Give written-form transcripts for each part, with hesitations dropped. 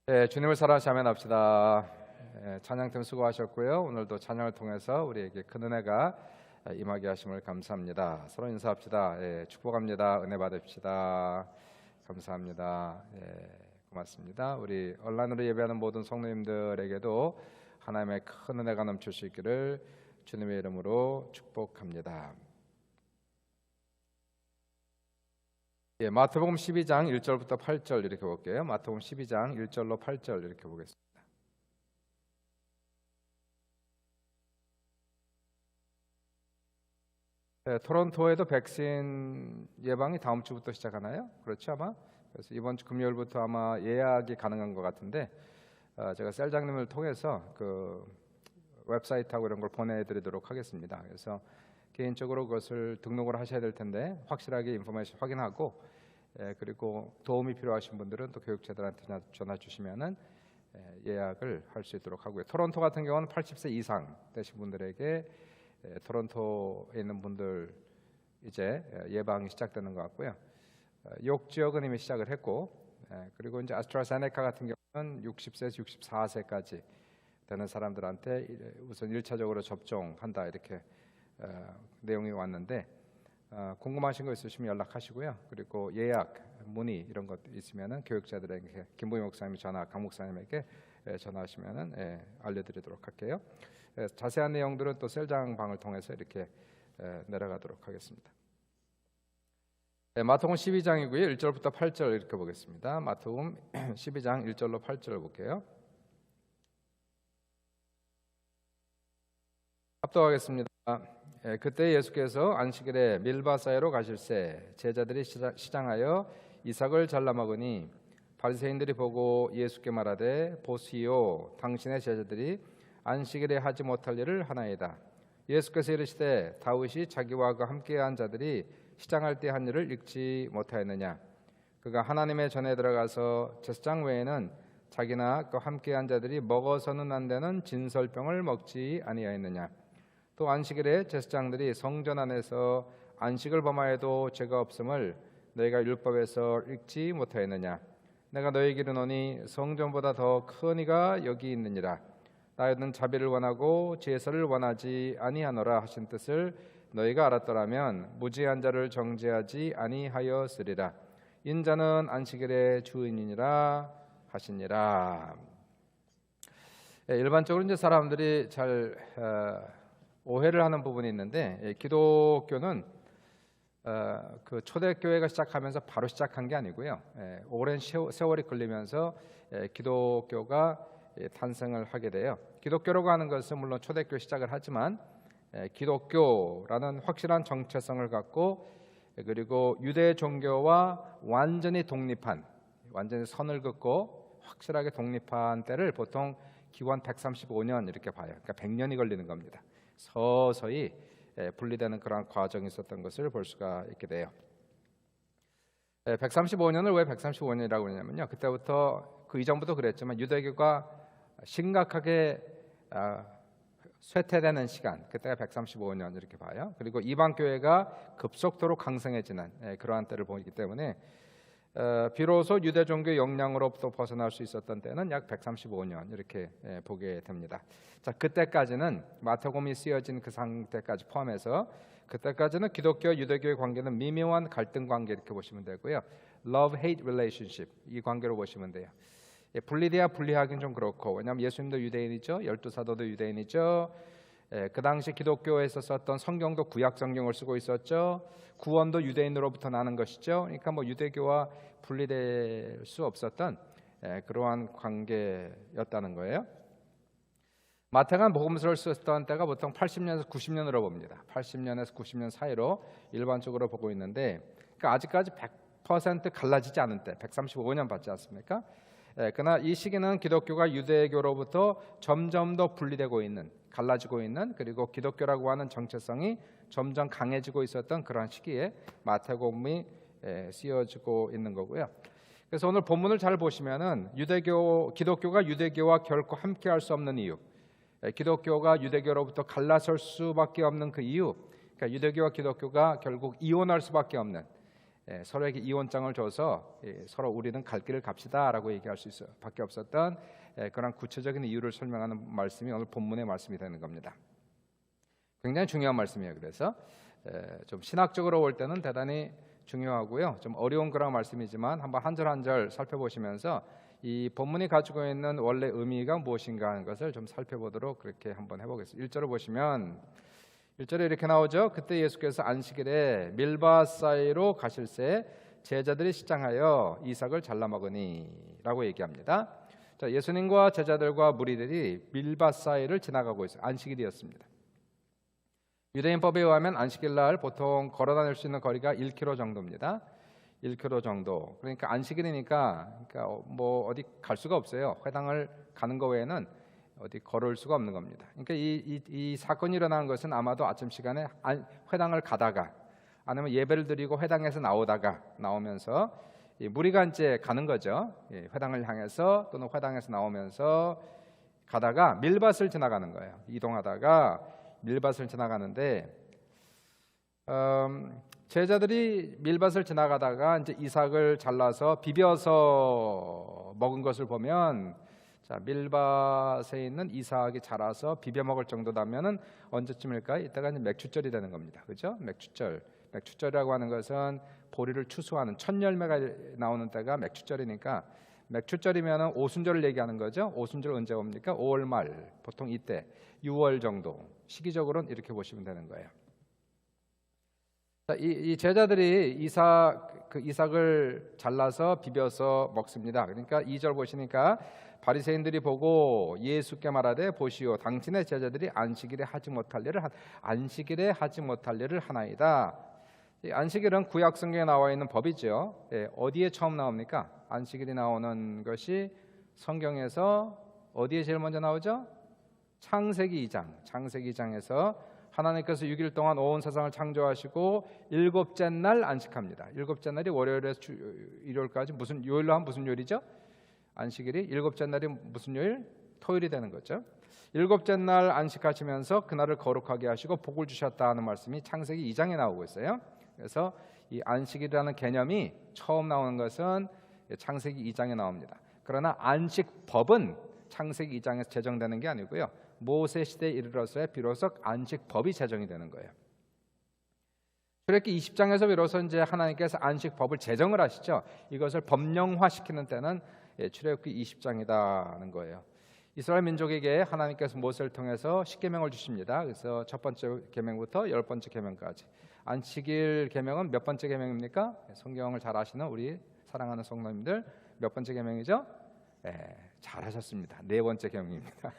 주님을 사랑하시면 합시다. 찬양팀 수고하셨고요. 오늘도 찬양을 통해서 우리에게 큰 은혜가 임하게 하심을 감사합니다. 서로 인사합시다. 축복합니다. 은혜 받읍시다. 감사합니다. 고맙습니다. 우리 온라인으로 예배하는 모든 성도님들에게도 하나님의 큰 은혜가 넘칠 수 있기를 주님의 이름으로 축복합니다. 마태복음 12장 1절부터 8절 이렇게 볼게요. 마태복음 12장 1절로 8절 이렇게 보겠습니다. 토론토에도 백신 예방이 다음 주부터 시작하나요? 그렇죠 아마? 그래서 이번 주 금요일부터 아마 예약이 가능한 것 같은데 제가 셀장님을 통해서 그 웹사이트하고 이런 걸 보내드리도록 하겠습니다. 그래서 개인적으로 그것을 등록을 하셔야 될 텐데 확실하게 인포메이션 확인하고 그리고 도움이 필요하신 분들은 또 교육자들한테 전화 주시면은 예약을 할 수 있도록 하고요. 토론토 같은 경우는 80세 이상 되신 분들에게 토론토에 있는 분들 이제 예방이 시작되는 것 같고요. 욕 지역은 이미 시작을 했고 그리고 이제 아스트라제네카 같은 경우는 60세에서 64세까지 되는 사람들한테 우선 1차적으로 접종한다 이렇게 내용이 왔는데 궁금하신 거 있으시면 연락하시고요. 그리고 예약, 문의 이런 것 있으면은 교육자들에게 김보희 목사님 강 목사님에게 전화하시면은 알려드리도록 할게요. 자세한 내용들은 또 셀장 방을 통해서 이렇게 내려가도록 하겠습니다. 마태복음 12장이고요. 1절부터 8절 이렇게 보겠습니다. 마태복음 12장 1절로 8절을 볼게요. 합독하겠습니다. 그때 예수께서 안식일에 밀바 사이로 가실새 제자들이 시장하여 이삭을 잘라 먹으니 바리새인들이 보고 예수께 말하되 보시오 당신의 제자들이 안식일에 하지 못할 일을 하나이다. 예수께서 이르시되 다윗이 자기와 함께한 자들이 시장할 때 한 일을 읽지 못하였느냐. 그가 하나님의 전에 들어가서 제사장 외에는 자기나 그와 함께한 자들이 먹어서는 안 되는 진설병을 먹지 아니하였느냐. 또 안식일에 제사장들이 성전 안에서 안식을 범하여도 죄가 없음을 너희가 율법에서 읽지 못하였느냐. 내가 너희에게 이르노니 성전보다 더 큰 이가 여기 있느니라. 나여는 자비를 원하고 제사를 원하지 아니하노라 하신 뜻을 너희가 알았더라면 무지한 자를 정죄하지 아니하였으리라. 인자는 안식일의 주인이니라 하시니라. 일반적으로 이제 사람들이 잘 오해를 하는 부분이 있는데 기독교는 그 초대교회가 시작하면서 바로 시작한 게 아니고요. 오랜 세월이 걸리면서 기독교가 탄생을 하게 돼요. 기독교라고 하는 것은 물론 초대교 시작을 하지만 기독교라는 확실한 정체성을 갖고 그리고 유대 종교와 완전히 독립한 완전히 선을 긋고 확실하게 독립한 때를 보통 기원 135년 이렇게 봐요. 그러니까 100년이 걸리는 겁니다. 서서히 분리되는 그런 과정이 있었던 것을 볼 수가 있게 돼요. 135년을 왜 135년이라고 그러냐면요. 그때부터 그 이전부터 그랬지만 유대교가 심각하게 쇠퇴되는 시간, 그때가 135년 이렇게 봐요. 그리고 이방 교회가 급속도로 강성해지는 그러한 때를 보이기 때문에 비로소 유대 종교 영향으로부터 벗어날 수 있었던 때는 약 135년 이렇게 보게 됩니다. 자, 그때까지는 마태복음이 쓰여진 그 상태까지 포함해서 그때까지는 기독교 유대교의 관계는 미묘한 갈등 관계 이렇게 보시면 되고요. Love-hate relationship 이 관계로 보시면 돼요. 분리돼야 분리하기는 좀 그렇고 왜냐하면 예수님도 유대인이죠. 12사도도 유대인이죠. 그 당시 기독교에서 썼던 성경도 구약 성경을 쓰고 있었죠. 구원도 유대인으로부터 나는 것이죠. 그러니까 뭐 유대교와 분리될 수 없었던 그러한 관계였다는 거예요. 마태가 복음서를 썼던 때가 보통 80년에서 90년으로 봅니다. 80년에서 90년 사이로 일반적으로 보고 있는데 그러니까 아직까지 100% 갈라지지 않은 때 135년 받지 않습니까? 그러나 이 시기는 기독교가 유대교로부터 점점 더 분리되고 있는 갈라지고 있는 그리고 기독교라고 하는 정체성이 점점 강해지고 있었던 그런 시기에 마태복음이 쓰여지고 있는 거고요. 그래서 오늘 본문을 잘 보시면은 기독교가 유대교와 결코 함께할 수 없는 이유, 기독교가 유대교로부터 갈라설 수밖에 없는 그 이유, 그러니까 유대교와 기독교가 결국 이혼할 수밖에 없는 서로에게 이혼장을 줘서 서로 우리는 갈 길을 갑시다라고 얘기할 수 있어 밖에 없었던 그런 구체적인 이유를 설명하는 말씀이 오늘 본문의 말씀이 되는 겁니다. 굉장히 중요한 말씀이에요. 그래서 좀 신학적으로 볼 때는 대단히 중요하고요. 좀 어려운 그런 말씀이지만 한번 한 절 한 절 살펴보시면서 이 본문이 가지고 있는 원래 의미가 무엇인가 하는 것을 좀 살펴보도록 그렇게 한번 해보겠습니다. 1절을 보시면 1절에 이렇게 나오죠. 그때 예수께서 안식일에 밀바 사이로 가실새 제자들이 시장하여 이삭을 잘라 먹으니 라고 얘기합니다. 자, 예수님과 제자들과 무리들이 밀바 사이를 지나가고 있어요. 안식일이었습니다. 유대인법에 의하면 안식일 날 보통 걸어 다닐 수 있는 거리가 1km 정도입니다. 1km 정도. 그러니까 안식일이니까 뭐 어디 갈 수가 없어요. 회당을 가는 거 외에는 어디 걸을 수가 없는 겁니다. 그러니까 이 사건이 일어난 것은 아마도 아침 시간에 회당을 가다가 아니면 예배를 드리고 회당에서 나오면서 무리가 이제 가는 거죠. 회당을 향해서 또는 회당에서 나오면서 가다가 밀밭을 지나가는 거예요. 이동하다가 밀밭을 지나가는데 제자들이 밀밭을 지나가다가 이제 이삭을 잘라서 비벼서 먹은 것을 보면 자, 밀밭에 있는 이삭이 자라서 비벼 먹을 정도다면은 언제쯤일까요? 이때가 이제 맥추절이 되는 겁니다. 그렇죠? 맥추절이라고 하는 것은 보리를 추수하는 첫 열매가 나오는 때가 맥추절이니까 맥추절이면은 오순절을 얘기하는 거죠. 오순절 언제 옵니까? 5월 말 보통 이때 6월 정도 시기적으로는 이렇게 보시면 되는 거예요. 자, 이 제자들이 이삭을 잘라서 비벼서 먹습니다. 그러니까 2절 보시니까 바리새인들이 보고 예수께 말하되 보시오 당신의 제자들이 안식일에 하지 못할 일을 하나이다. 이 안식일은 구약 성경에 나와 있는 법이죠. 어디에 처음 나옵니까? 안식일이 나오는 것이 성경에서 어디에 제일 먼저 나오죠? 창세기 2장에서 하나님께서 6일 동안 온 세상을 창조하시고 일곱째 날 안식합니다. 일곱째 날이 월요일에서 일요일까지 무슨 요일로 하면 무슨 요일이죠? 안식일이 일곱째 날이 무슨 요일? 토요일이 되는 거죠. 일곱째 날 안식하시면서 그날을 거룩하게 하시고 복을 주셨다 하는 말씀이 창세기 2장에 나오고 있어요. 그래서 이 안식일이라는 개념이 처음 나오는 것은 창세기 2장에 나옵니다. 그러나 안식법은 창세기 2장에서 제정되는 게 아니고요. 모세 시대에 이르러서 비로소 안식법이 제정이 되는 거예요. 출애굽기 20장에서 비로소 이제 하나님께서 안식법을 제정을 하시죠. 이것을 법령화시키는 때는 출애굽기 20장이다는 거예요. 이스라엘 민족에게 하나님께서 모세를 통해서 10계명을 주십니다. 그래서 첫 번째 계명부터 10번째 계명까지. 안식일 계명은 몇 번째 계명입니까? 성경을 잘 아시는 우리 사랑하는 성도님들 몇 번째 계명이죠? 잘하셨습니다. 4번째 계명입니다.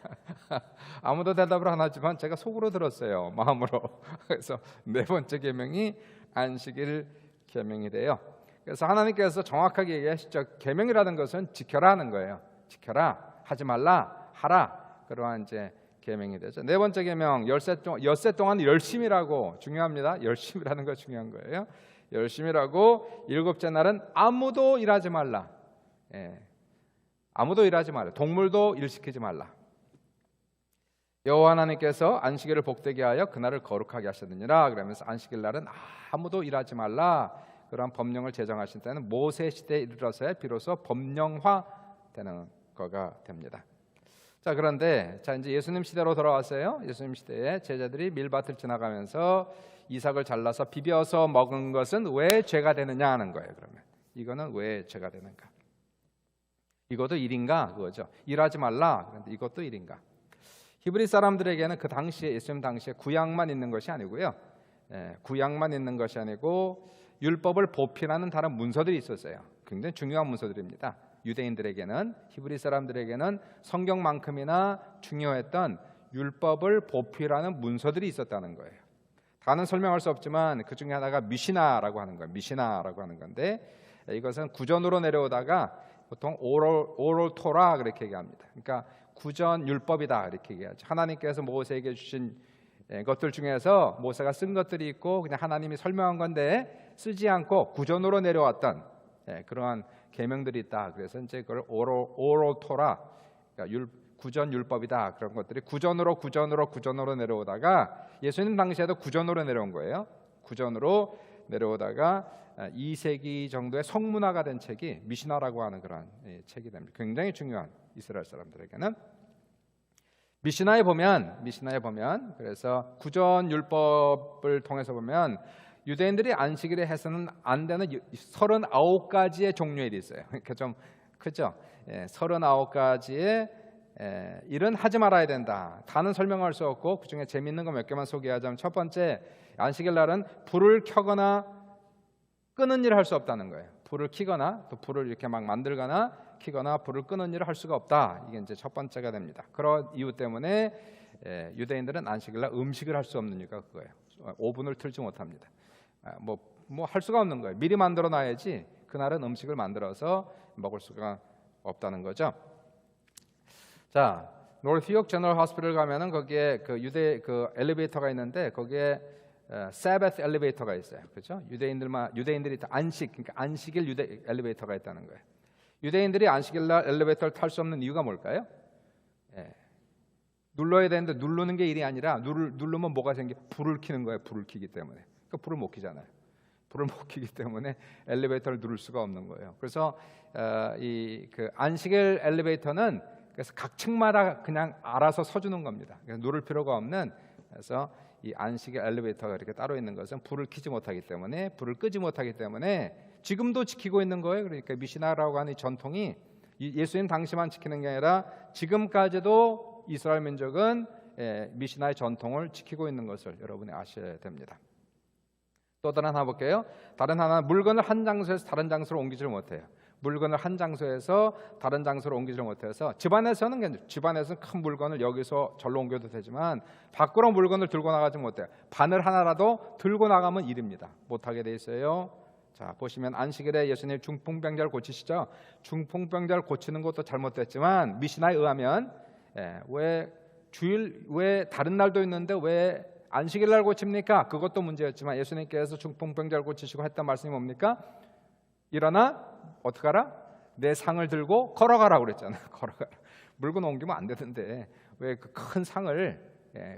아무도 대답을 안 하지만 제가 속으로 들었어요. 마음으로. 그래서 4번째 계명이 안식일 계명이 돼요. 그래서 하나님께서 정확하게 얘기하시죠. 계명이라는 것은 지켜라 하는 거예요. 지켜라, 하지 말라, 하라. 그러한 이제 계명이 되죠. 4번째 계명 엿새 동안 열심히라고 중요합니다. 열심히라는 거 중요한 거예요. 열심히라고 일곱째 날은 아무도 일하지 말라. 아무도 일하지 말라. 동물도 일시키지 말라. 여호와 하나님께서 안식일을 복되게 하여 그날을 거룩하게 하셨느니라. 그러면서 안식일 날은 아무도 일하지 말라. 그러한 법령을 제정하신 때는 모세 시대에 이르러서야 비로소 법령화되는 거가 됩니다. 자, 그런데 이제 예수님 시대로 돌아왔어요. 예수님 시대에 제자들이 밀밭을 지나가면서 이삭을 잘라서 비벼서 먹은 것은 왜 죄가 되느냐 하는 거예요. 그러면 이거는 왜 죄가 되는가? 이것도 일인가? 그거죠. 일하지 말라. 그런데 이것도 일인가? 히브리 사람들에게는 그 당시에 예수님 당시에 구약만 있는 것이 아니고요. 구약만 있는 것이 아니고 율법을 보필하는 다른 문서들이 있었어요. 굉장히 중요한 문서들입니다. 유대인들에게는 히브리 사람들에게는 성경만큼이나 중요했던 율법을 보필하는 문서들이 있었다는 거예요. 다는 설명할 수 없지만 그 중에 하나가 미시나라고 하는 거예요. 미시나라고 하는 건데 이것은 구전으로 내려오다가 보통 오럴 토라 그렇게 얘기합니다. 그러니까 구전 율법이다 이렇게 얘기하죠. 하나님께서 모세에게 주신 것들 중에서 모세가 쓴 것들이 있고 그냥 하나님이 설명한 건데 쓰지 않고 구전으로 내려왔던 그러한 계명들이 있다. 그래서 이제 그걸 오럴 토라, 그러니까 구전 율법이다. 그런 것들이 구전으로 내려오다가 예수님 당시에도 구전으로 내려온 거예요. 구전으로 내려오다가 2세기 정도의 성문화가 된 책이 미시나라고 하는 그런 책이 됩니다. 굉장히 중요한 이스라엘 사람들에게는. 미시나에 보면 그래서 구전 율법을 통해서 보면 유대인들이 안식일에 해서는 안 되는 39가지의 종류의 일이 있어요. 그러니까 좀 크죠. 39가지의 일은 하지 말아야 된다. 다는 설명할 수 없고 그중에 재미있는 거 몇 개만 소개하자면, 첫 번째, 안식일 날은 불을 켜거나 끄는 일을 할 수 없다는 거예요. 불을 켜거나 또 불을 이렇게 막 만들거나 켜거나 불을 끄는 일을 할 수가 없다. 이게 이제 첫 번째가 됩니다. 그런 이유 때문에 유대인들은 안식일 날 음식을 할 수 없는 이유가 그거예요. 오븐을 틀지 못합니다. 뭐 할 수가 없는 거예요. 미리 만들어 놔야지 그날은 음식을 만들어서 먹을 수가 없다는 거죠. 자, 노스휘역 제너럴 호스피털 가면은 거기에 그 엘리베이터가 있는데 거기에 사바스 엘리베이터가 있어요. 그렇죠? 유대인들이 그러니까 안식일 엘리베이터가 있다는 거예요. 유대인들이 안식일 날 엘리베이터를 탈 수 없는 이유가 뭘까요? 눌러야 되는데 누르는 게 일이 아니라 누르면 뭐가 생겨? 불을 켜는 거예요. 불을 켜기 때문에. 그러니까 불을 못 켜잖아요. 불을 못 켜기 때문에 엘리베이터를 누를 수가 없는 거예요. 그래서 그 안식일 엘리베이터는 그래서 각 층마다 그냥 알아서 서주는 겁니다. 누를 필요가 없는. 그래서 이 안식일 엘리베이터가 이렇게 따로 있는 것은 불을 켜지 못하기 때문에, 불을 끄지 못하기 때문에 지금도 지키고 있는 거예요. 그러니까 미시나라고 하는 이 전통이 예수님 당시만 지키는 게 아니라 지금까지도 이스라엘 민족은 미시나의 전통을 지키고 있는 것을 여러분이 아셔야 됩니다. 또 다른 하나 볼게요. 다른 하나는 물건을 한 장소에서 다른 장소로 옮기지를 못해요. 물건을 한 장소에서 다른 장소로 옮기지 못해서 집안에서는 큰 물건을 여기서 절로 옮겨도 되지만 밖으로 물건을 들고 나가지 못해요. 바늘 하나라도 들고 나가면 일입니다. 못하게 돼 있어요. 자, 보시면 안식일에 예수님 중풍병자를 고치시죠. 중풍병자를 고치는 것도 잘못됐지만 미시나에 의하면 왜 다른 날도 있는데 왜 안식일 날 고칩니까? 그것도 문제였지만 예수님께서 중풍병자를 고치시고 했던 말씀이 뭡니까? 일어나 어떻게 하라? 내 상을 들고 걸어가라고 그랬잖아요. 걸어가라. 물건 옮기면 안 되는데 왜 그 큰 상을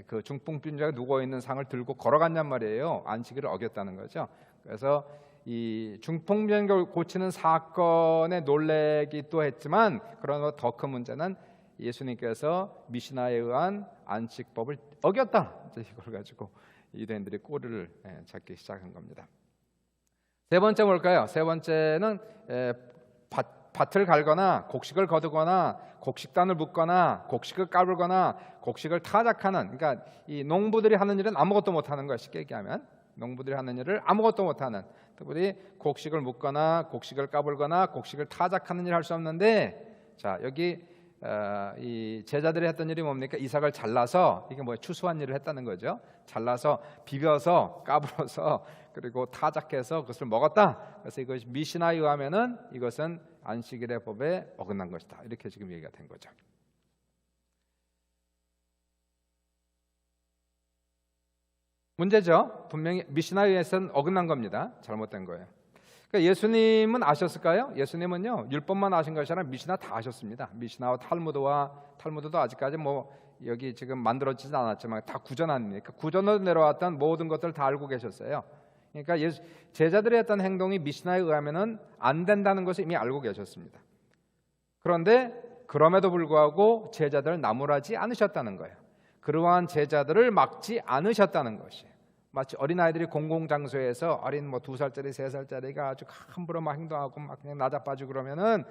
그 중풍병자가 누워 있는 상을 들고 걸어갔냔 말이에요. 안식일을 어겼다는 거죠. 그래서 이 중풍병자를 고치는 사건에 놀래기도 했지만 그러나 더 큰 문제는 예수님께서 미시나에 의한 안식법을 어겼다. 이걸 가지고 유대인들이 꼬리를 잡기 시작한 겁니다. 세 번째 뭘까요? 세 번째는 밭을 갈거나 곡식을 거두거나 곡식단을 묶거나 곡식을 까불거나 곡식을 타작하는, 그러니까 이 농부들이 하는 일은 아무것도 못하는 거예요. 쉽게 얘기하면 농부들이 하는 일을 아무것도 못하는, 특별히 곡식을 묶거나 곡식을 까불거나 곡식을 타작하는 일을 할 수 없는데, 자, 여기 이 제자들이 했던 일이 뭡니까? 이삭을 잘라서, 이게 뭐야? 추수한 일을 했다는 거죠. 잘라서 비벼서 까불어서 그리고 타작해서 그것을 먹었다. 그래서 이것이 미시나에 의하면은 이것은 안식일의 법에 어긋난 것이다. 이렇게 지금 얘기가 된 거죠. 문제죠. 분명히 미시나에 의해서는 어긋난 겁니다. 잘못된 거예요. 그러니까 예수님은 아셨을까요? 예수님은요, 율법만 아신 것이 아니라 미시나 다 아셨습니다. 미시나와 탈무드도 아직까지 여기 지금 만들어지진 않았지만 다 구전 아닙니까? 구전으로 내려왔던 모든 것들을 다 알고 계셨어요. 그러니까 제자들이 했던 행동이 미시나에 의하면은 안 된다는 것을 이미 알고 계셨습니다. 그런데 그럼에도 불구하고 제자들을 나무라지 않으셨다는 거예요. 그러한 제자들을 막지 않으셨다는 것이에요. 마치 어린아이들이 공공장소에서 어린 2살짜리, 3살짜리가 아주 함부로 막 행동하고 막 그냥 나자빠지고 그러면은,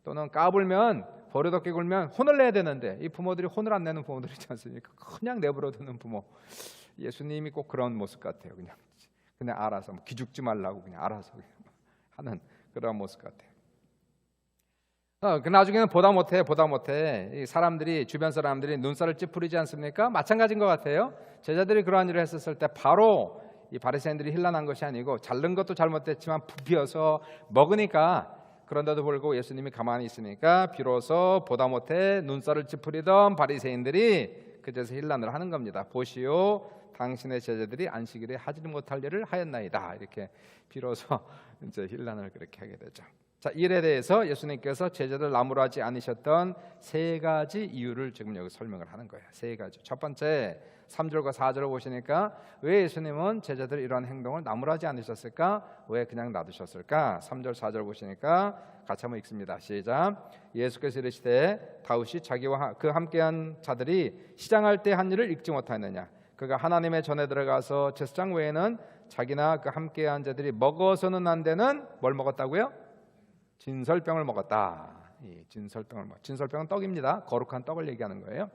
또는 까불면 버릇없게 굴면 혼을 내야 되는데 이 부모들이 혼을 안 내는 부모들이 있지 않습니까? 그냥 내버려두는 부모. 예수님이 꼭 그런 모습 같아요. 그냥 알아서 기죽지 말라고 그냥 알아서 그냥 하는 그런 모습 같아요. 그 나중에는 보다 못해 이 사람들이, 주변 사람들이 눈살을 찌푸리지 않습니까? 마찬가지인 것 같아요. 제자들이 그러한 일을 했었을 때 바로 이 바리새인들이 혼란한 것이 아니고, 자른 것도 잘못됐지만 부벼서 먹으니까, 그런데도 불구하고 예수님이 가만히 있으니까 비로소 보다 못해 눈살을 찌푸리던 바리새인들이 그제서 혼란을 하는 겁니다. 보시오, 당신의 제자들이 안식일에 하지 못할 일을 하였나이다. 이렇게 비로소 이제 혼란을 그렇게 하게 되죠. 자, 일에 대해서 예수님께서 제자들 나무라지 않으셨던 세 가지 이유를 지금 여기 설명을 하는 거예요. 세 가지. 첫 번째 3절과 4절을 보시니까 왜 예수님은 제자들 이러한 행동을 나무라지 않으셨을까? 왜 그냥 놔두셨을까? 3절 4절 보시니까 같이 한번 읽습니다. 시작. 예수께서 이르시되 다윗이 자기와 그 함께한 자들이 시장할 때 한 일을 읽지 못하였느냐? 그가 하나님의 전에 들어가서 제사장 외에는 자기나 그 함께한 자들이 먹어서는 안 되는 뭘 먹었다고요? 진설병을 먹었다. 이 진설병은 떡입니다. 거룩한 떡을 얘기하는 거예요.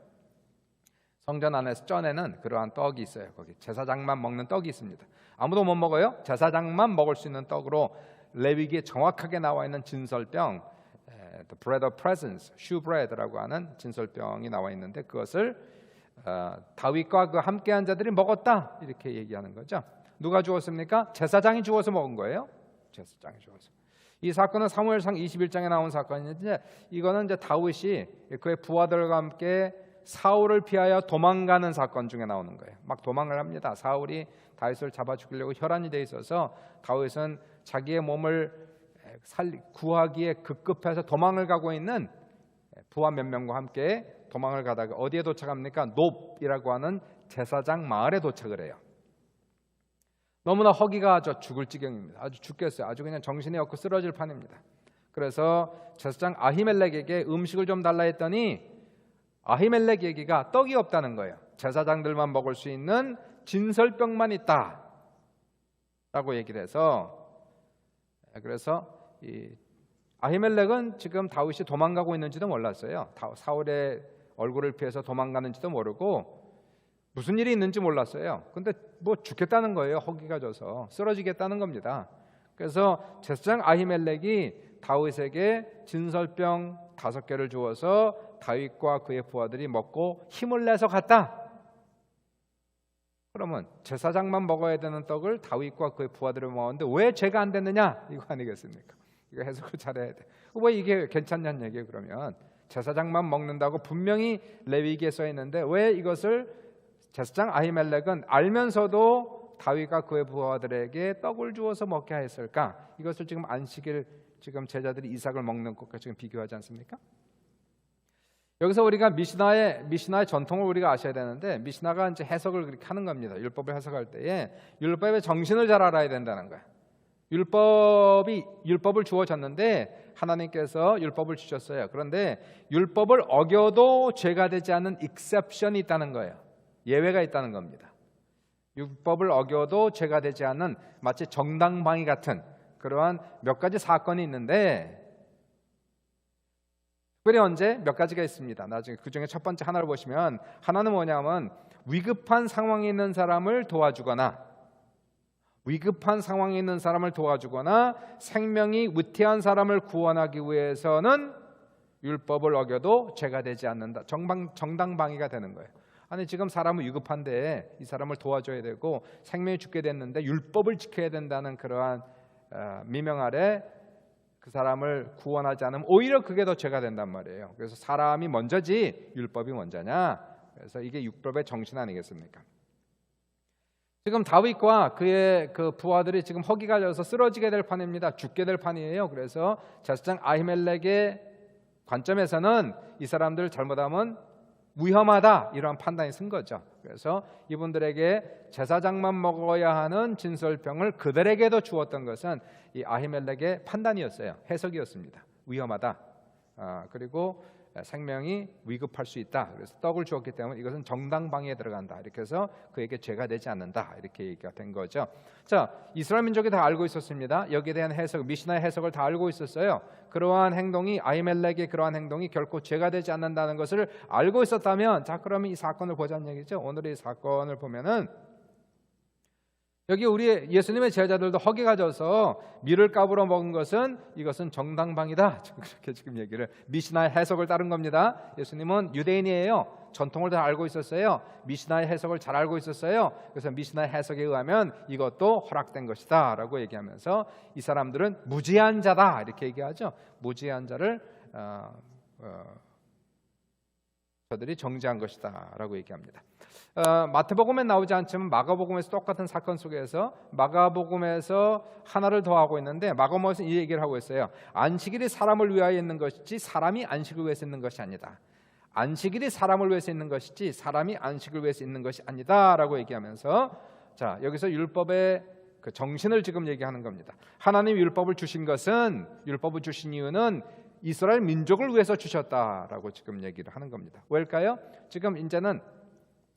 성전 안에서 쪄내는 그러한 떡이 있어요. 거기 제사장만 먹는 떡이 있습니다. 아무도 못 먹어요. 제사장만 먹을 수 있는 떡으로 레위기에 정확하게 나와 있는 진설병, the bread of presence, shewbread라고 하는 진설병이 나와 있는데 그것을 다윗과 그 함께한 자들이 먹었다 이렇게 얘기하는 거죠. 누가 주었습니까? 제사장이 주어서 먹은 거예요. 제사장이 주어서. 이 사건은 사무엘상 21장에 나온 사건인데 이거는 이제 다윗이 그의 부하들과 함께 사울을 피하여 도망가는 사건 중에 나오는 거예요. 막 도망을 합니다. 사울이 다윗을 잡아 죽이려고 혈안이 돼 있어서 다윗은 자기의 몸을 구하기에 급급해서 도망을 가고 있는 부하 몇 명과 함께 도망을 가다가 어디에 도착합니까? 놉이라고 하는 제사장 마을에 도착을 해요. 너무나 허기가 죽을 지경입니다. 아주 죽겠어요. 아주 그냥 정신이 없고 쓰러질 판입니다. 그래서 제사장 아히멜렉에게 음식을 좀 달라 했더니 아히멜렉 얘기가 떡이 없다는 거예요. 제사장들만 먹을 수 있는 진설병만 있다 라고 얘기를 해서 그래서 이 아히멜렉은 지금 다윗이 도망가고 있는지도 몰랐어요. 사울의 얼굴을 피해서 도망가는지도 모르고 무슨 일이 있는지 몰랐어요. 근데 뭐 죽겠다는 거예요. 허기가 져서 쓰러지겠다는 겁니다. 그래서 제사장 아히멜렉이 다윗에게 진설병 5개를 주어서 다윗과 그의 부하들이 먹고 힘을 내서 갔다. 그러면 제사장만 먹어야 되는 떡을 다윗과 그의 부하들이 먹었는데 왜 죄가 안 됐느냐? 이거 아니겠습니까? 이거 해석을 잘해야 돼. 왜 이게 괜찮냐는 얘기예요. 그러면 제사장만 먹는다고 분명히 레위기에 써 있는데 왜 이것을 제사장 아히멜렉은 알면서도 다윗과 그의 부하들에게 떡을 주어서 먹게 했을까? 이것을 지금 안식일 지금 제자들이 이삭을 먹는 것과 지금 비교하지 않습니까? 여기서 우리가 미시나의 전통을 우리가 아셔야 되는데 미시나가 이제 해석을 그렇게 하는 겁니다. 율법을 해석할 때에 율법의 정신을 잘 알아야 된다는 거예요. 율법을 주어졌는데 하나님께서 율법을 주셨어요. 그런데 율법을 어겨도 죄가 되지 않는 익셉션이 있다는 거예요. 예외가 있다는 겁니다. 율법을 어겨도 죄가 되지 않는 마치 정당방위 같은 그러한 몇 가지 사건이 있는데 특별히 언제 몇 가지가 있습니다. 나중에 그 중에 첫 번째 하나를 보시면 하나는 뭐냐면 위급한 상황에 있는 사람을 도와주거나 생명이 위태한 사람을 구원하기 위해서는 율법을 어겨도 죄가 되지 않는다. 정당방위가 되는 거예요. 아니 지금 사람은 위급한데 이 사람을 도와줘야 되고 생명이 죽게 됐는데 율법을 지켜야 된다는 그러한 미명 아래 그 사람을 구원하지 않으면 오히려 그게 더 죄가 된단 말이에요. 그래서 사람이 먼저지 율법이 먼저냐? 그래서 이게 율법의 정신 아니겠습니까? 지금 다윗과 그의 그 부하들이 지금 허기가 져서 쓰러지게 될 판입니다. 죽게 될 판이에요. 그래서 제사장 아히멜렉의 관점에서는 이 사람들 잘못하면 위험하다 이러한 판단이 쓴 거죠. 그래서 이분들에게 제사장만 먹어야 하는 진설병을 그들에게도 주었던 것은 이 아히멜렉의 판단이었어요. 해석이었습니다. 위험하다. 그리고 생명이 위급할 수 있다. 그래서 떡을 주었기 때문에 이것은 정당방위에 들어간다. 이렇게 해서 그에게 죄가 되지 않는다. 이렇게 얘기가 된 거죠. 자, 이스라엘 민족이 다 알고 있었습니다. 여기에 대한 해석, 미시나의 해석을 다 알고 있었어요. 그러한 행동이 아히멜렉의 그러한 행동이 결코 죄가 되지 않는다는 것을 알고 있었다면, 자 그러면 이 사건을 보자는 얘기죠. 오늘 이 사건을 보면은 여기 우리 예수님의 제자들도 허기가 져서 밀을 까불어 먹은 것은 이것은 정당방위다. 그렇게 지금 얘기를 미시나의 해석을 따른 겁니다. 예수님은 유대인이에요. 전통을 다 알고 있었어요. 미시나의 해석을 잘 알고 있었어요. 그래서 미시나의 해석에 의하면 이것도 허락된 것이다 라고 얘기하면서 이 사람들은 무지한 자다 이렇게 얘기하죠. 무지한 자를 저들이 정죄한 것이다라고 얘기합니다. 마태복음에 나오지 않지만 마가복음에서 똑같은 사건 속에서 마가복음에서 하나를 더 하고 있는데 마가복음에서 이 얘기를 하고 있어요. 안식일이 사람을 위하여 있는 것이지 사람이 안식을 위해서 있는 것이 아니다. 안식일이 사람을 위해서 있는 것이지 사람이 안식을 위해서 있는 것이 아니다라고 얘기하면서 자 여기서 율법의 그 정신을 지금 얘기하는 겁니다. 하나님 율법을 주신 것은 율법을 주신 이유는 이스라엘 민족을 위해서 주셨다라고 지금 얘기를 하는 겁니다. 왜일까요? 지금 이제는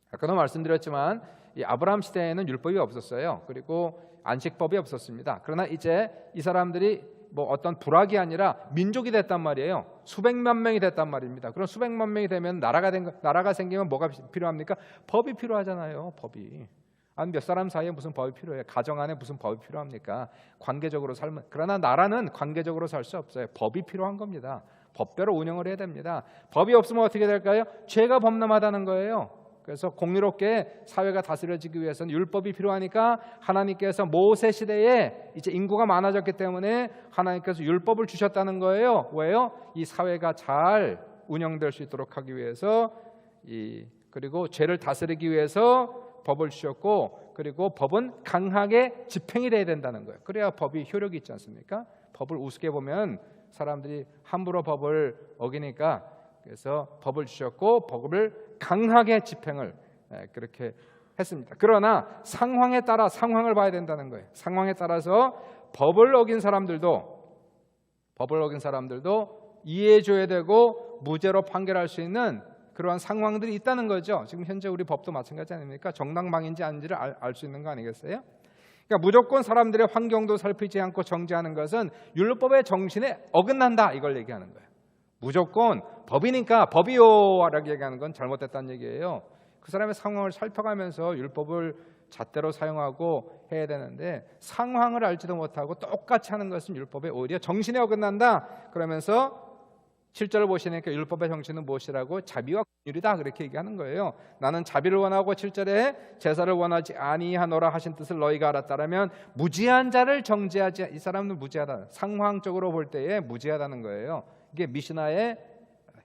아까도 말씀드렸지만 이 아브라함 시대에는 율법이 없었어요. 그리고 안식법이 없었습니다. 그러나 이제 이 사람들이 뭐 어떤 부락이 아니라 민족이 됐단 말이에요. 수백만 명이 됐단 말입니다. 그럼 수백만 명이 되면 나라가 생기면 뭐가 필요합니까? 법이 필요하잖아요. 법이. 아니 몇 사람 사이에 무슨 법이 필요해요? 가정 안에 무슨 법이 필요합니까? 관계적으로 살면. 그러나 나라는 관계적으로 살 수 없어요. 법이 필요한 겁니다. 법대로 운영을 해야 됩니다. 법이 없으면 어떻게 될까요? 죄가 범람하다는 거예요. 그래서 공의롭게 사회가 다스려지기 위해서는 율법이 필요하니까 하나님께서 모세 시대에 이제 인구가 많아졌기 때문에 하나님께서 율법을 주셨다는 거예요. 왜요? 이 사회가 잘 운영될 수 있도록 하기 위해서 그리고 죄를 다스리기 위해서 법을 주셨고 그리고 법은 강하게 집행이 돼야 된다는 거예요. 그래야 법이 효력이 있지 않습니까? 법을 우습게 보면 사람들이 함부로 법을 어기니까 그래서 법을 주셨고 법을 강하게 집행을 그렇게 했습니다. 그러나 상황에 따라 상황을 봐야 된다는 거예요. 상황에 따라서 법을 어긴 사람들도 이해해줘야 되고 무죄로 판결할 수 있는 그러한 상황들이 있다는 거죠. 지금 현재 우리 법도 마찬가지 아닙니까? 정당방위인지 아닌지를 알 수 있는 거 아니겠어요? 그러니까 무조건 사람들의 환경도 살피지 않고 정죄하는 것은 율법의 정신에 어긋난다 이걸 얘기하는 거예요. 무조건 법이니까 법이요라고 얘기하는 건 잘못됐다는 얘기예요. 그 사람의 상황을 살펴가면서 율법을 잣대로 사용하고 해야 되는데 상황을 알지도 못하고 똑같이 하는 것은 율법의 오히려 정신에 어긋난다. 그러면서 7절을 보시니까 율법의 정신은 무엇이라고? 자비와 긍휼이다 그렇게 얘기하는 거예요. 나는 자비를 원하고 7절에 제사를 원하지 아니하노라 하신 뜻을 너희가 알았다라면 무지한 자를 정죄하지. 이 사람은 무지하다. 상황적으로 볼 때에 무지하다는 거예요. 이게 미시나의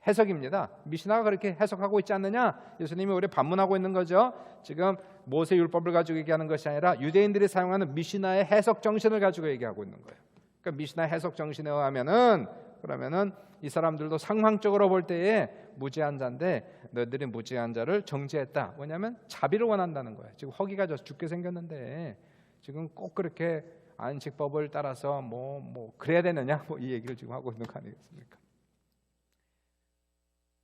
해석입니다. 미시나가 그렇게 해석하고 있지 않느냐? 예수님이 우리 반문하고 있는 거죠. 지금 모세 율법을 가지고 얘기하는 것이 아니라 유대인들이 사용하는 미시나의 해석 정신을 가지고 얘기하고 있는 거예요. 그러니까 미시나 해석 정신에 의하면은 그러면은 이 사람들도 상황적으로 볼 때에 무지한 자인데 너희들이 무지한 자를 정죄했다. 왜냐하면 자비를 원한다는 거예요. 지금 허기가 져서 죽게 생겼는데 지금 꼭 그렇게 안식법을 따라서 뭐 그래야 되느냐? 이 얘기를 지금 하고 있는 거 아니겠습니까?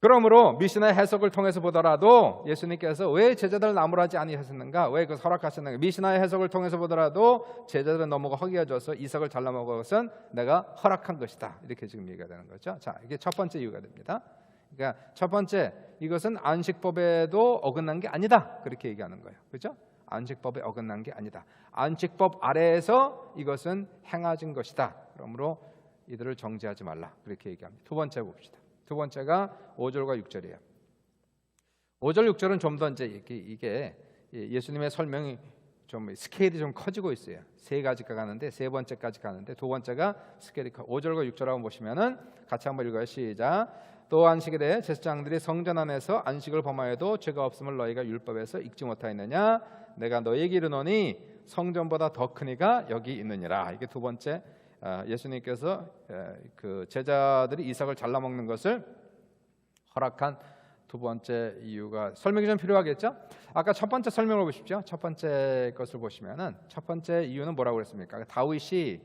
그러므로 미시나의 해석을 통해서 보더라도 예수님께서 왜 제자들을 나무라지 아니하셨는가? 왜 그 허락하셨는가? 미시나의 해석을 통해서 보더라도 제자들은 너무가 허기가 져서 이삭을 잘라 먹은 것은 내가 허락한 것이다. 이렇게 지금 얘기가 되는 거죠. 자, 이게 첫 번째 이유가 됩니다. 그러니까 첫 번째 이것은 안식법에도 어긋난 게 아니다. 그렇게 얘기하는 거예요. 그렇죠? 안식법에 어긋난 게 아니다. 안식법 아래에서 이것은 행하진 것이다. 그러므로 이들을 정죄하지 말라. 그렇게 얘기합니다. 두 번째 봅시다. 두 번째가 5절과 6절이에요. 5절, 6절은 좀 더 이제 이게 예수님의 설명이 좀 스케일이 좀 커지고 있어요. 세 가지가 가는데 세 번째까지 가는데 두 번째가 스케일이 커. 5절과 6절 한번 보시면은 같이 한번 읽어요. 시작. 또 안식일에 제사장들이 성전 안에서 안식을 범하여도 죄가 없음을 너희가 율법에서 읽지 못하였느냐? 내가 너희에게 이르노니 성전보다 더 큰 이가 여기 있느니라. 이게 두 번째. 예수님께서 그 제자들이 이삭을 잘라 먹는 것을 허락한 두 번째 이유가 설명이 좀 필요하겠죠? 아까 첫 번째 설명을 보십시오. 첫 번째 것을 보시면은 첫 번째 이유는 뭐라고 그랬습니까? 다윗이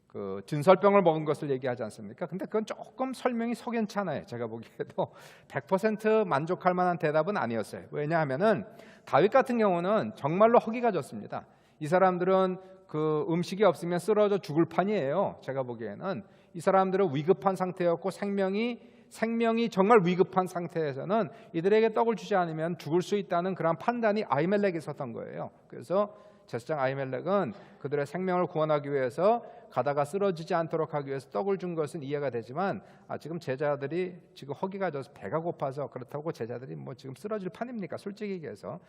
그 진설병을 먹은 것을 얘기하지 않습니까? 근데 그건 조금 설명이 석연치 않아요. 제가 보기에도 100% 만족할 만한 대답은 아니었어요. 왜냐하면은 다윗 같은 경우는 정말로 허기가 졌습니다. 이 사람들은 그 음식이 없으면 쓰러져 죽을 판이에요. 제가 보기에는 이 사람들은 위급한 상태였고 생명이 정말 위급한 상태에서는 이들에게 떡을 주지 않으면 죽을 수 있다는 그런 판단이 아히멜렉에 있었던 거예요. 그래서 제사장 아히멜렉은 그들의 생명을 구원하기 위해서 가다가 쓰러지지 않도록 하기 위해서 떡을 준 것은 이해가 되지만 지금 제자들이 지금 허기가 져서 배가 고파서 그렇다고 제자들이 뭐 지금 쓰러질 판입니까? 솔직히 얘기해서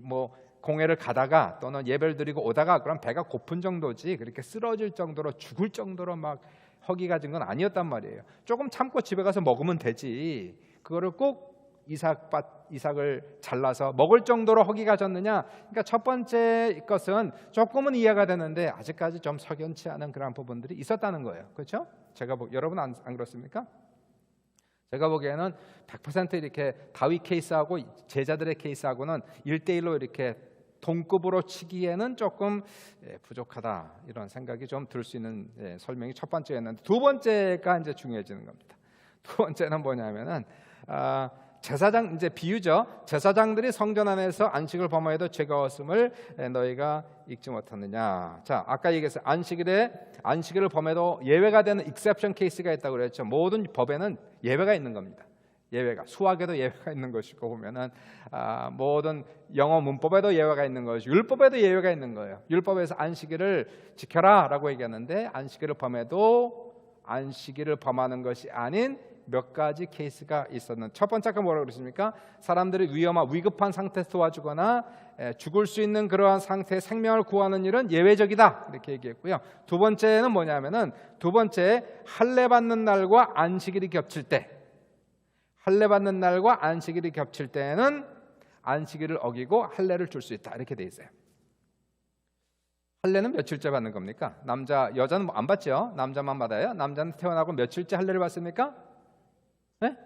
뭐 공회를 가다가 또는 예배를 드리고 오다가 그럼 배가 고픈 정도지 그렇게 쓰러질 정도로 죽을 정도로 막 허기가 진 건 아니었단 말이에요. 조금 참고 집에 가서 먹으면 되지. 그거를 꼭 이삭을 잘라서 먹을 정도로 허기가 졌느냐? 그러니까 첫 번째 것은 조금은 이해가 되는데 아직까지 좀 석연치 않은 그런 부분들이 있었다는 거예요. 그렇죠? 여러분 안 그렇습니까? 제가 보기에는 100% 이렇게 다윗 케이스하고 제자들의 케이스하고는 1대1로 이렇게 동급으로 치기에는 조금 부족하다, 이런 생각이 좀 들 수 있는 설명이 첫 번째였는데, 두 번째가 이제 중요해지는 겁니다. 두 번째는 뭐냐면은 제사장, 이제 비유죠. 제사장들이 성전 안에서 안식을 범하여도 죄가 없음을 너희가 읽지 못하느냐. 자, 아까 얘기했어요. 안식일을 범해도 예외가 되는 익셉션 케이스가 있다고 그랬죠. 모든 법에는 예외가 있는 겁니다. 예외가, 수학에도 예외가 있는 것이고, 보면은 모든 영어 문법에도 예외가 있는 것이고, 율법에도 예외가 있는 거예요. 율법에서 안식일을 지켜라라고 얘기하는데, 안식일을 범해도 안식일을 범하는 것이 아닌 몇 가지 케이스가 있었는. 첫 번째가 뭐라고 그랬습니까? 사람들이 위급한 상태에서 도와주거나 죽을 수 있는 그러한 상태의 생명을 구하는 일은 예외적이다, 이렇게 얘기했고요. 두 번째는 뭐냐면은, 두 번째, 할례 받는 날과 안식일이 겹칠 때, 할례 받는 날과 안식일이 겹칠 때는 안식일을 어기고 할례를 줄 수 있다, 이렇게 돼 있어요. 할례는 며칠째 받는 겁니까? 여자는 안 받죠? 남자만 받아요. 남자는 태어나고 며칠째 할례를 받습니까? 네?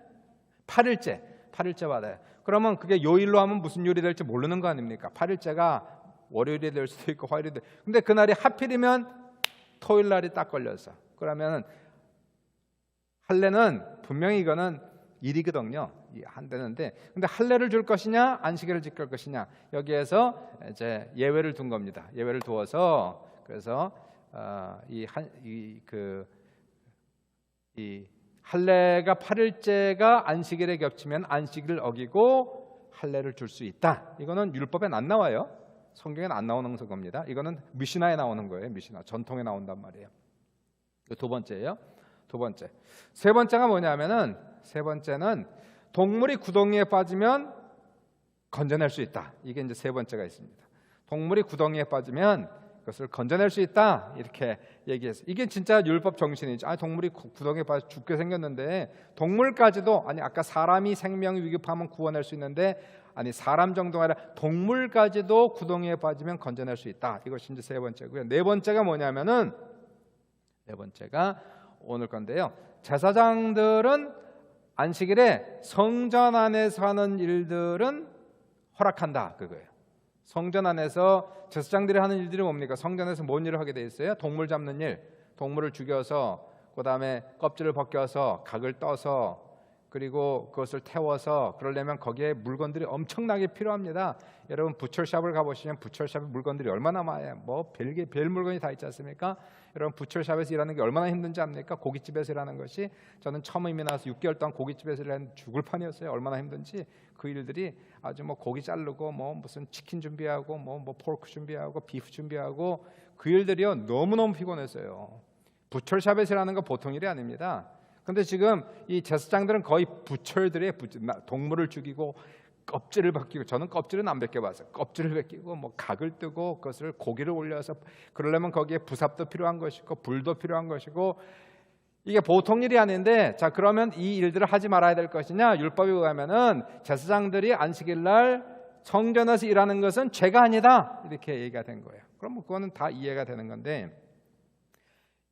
8일째 받아요. 그러면 그게 요일로 하면 무슨 요일이 될지 모르는 거 아닙니까? 8일째가 월요일이 될 수도 있고 화요일이 될. 근데 그날이 하필이면 토요일 날이 딱 걸렸어. 그러면 할례는 분명히 이거는 일이거든요. 안 되는데, 근데 할례를 줄 것이냐 안식일을 지킬 것이냐, 여기에서 이제 예외를 둔 겁니다. 예외를 두어서, 그래서 할례가 8일째가 안식일에 겹치면 안식일을 어기고 할례를 줄 수 있다. 이거는 율법엔 안 나와요. 성경엔 안 나오는 겁니다. 이거는 미시나에 나오는 거예요. 미시나 전통에 나온단 말이에요. 두 번째예요. 두 번째. 세 번째가 뭐냐면은, 세 번째는 동물이 구덩이에 빠지면 건져낼 수 있다. 이게 이제 세 번째가 있습니다. 동물이 구덩이에 빠지면 그것을 건져낼 수 있다, 이렇게 얘기했어요. 이게 진짜 율법 정신이죠. 동물이 구덩이에 빠져 죽게 생겼는데, 동물까지도, 아까 사람이 생명이 위급하면 구원할 수 있는데, 사람 정도가 아니라 동물까지도 구덩이에 빠지면 건져낼 수 있다. 이것이 이제 세 번째고요. 네 번째가 뭐냐면은, 네 번째가 오늘 건데요. 제사장들은 안식일에 성전 안에서 하는 일들은 허락한다, 그거예요. 성전 안에서 제사장들이 하는 일들이 뭡니까? 성전에서 뭔 일을 하게 돼 있어요? 동물 잡는 일, 동물을 죽여서 그 다음에 껍질을 벗겨서 각을 떠서, 그리고 그것을 태워서, 그러려면 거기에 물건들이 엄청나게 필요합니다. 여러분 부철샵을 가보시면 부철샵에 물건들이 얼마나 많아요. 별 물건이 다 있지 않습니까? 여러분 부철샵에서 일하는 게 얼마나 힘든지 압니까? 고깃집에서 일하는 것이, 저는 처음 이민 와서 6개월 동안 고깃집에서 일하는 죽을 판이었어요. 얼마나 힘든지. 그 일들이 아주 고기 자르고 무슨 치킨 준비하고 포크 준비하고 비프 준비하고, 그 일들이요 너무너무 피곤했어요. 부철샵에서 일하는 거 보통 일이 아닙니다. 근데 지금 이 제사장들은 거의 부철들의 동물을 죽이고 껍질을 벗기고, 저는 껍질은 안 벗겨봤어요. 껍질을 벗기고 각을 뜨고 그것을 고기를 올려서, 그러려면 거기에 부삽도 필요한 것이고 불도 필요한 것이고, 이게 보통 일이 아닌데, 자 그러면 이 일들을 하지 말아야 될 것이냐? 율법에 의하면은 제사장들이 안식일 날 성전에서 일하는 것은 죄가 아니다, 이렇게 얘기가 된 거예요. 그럼 그거는 다 이해가 되는 건데,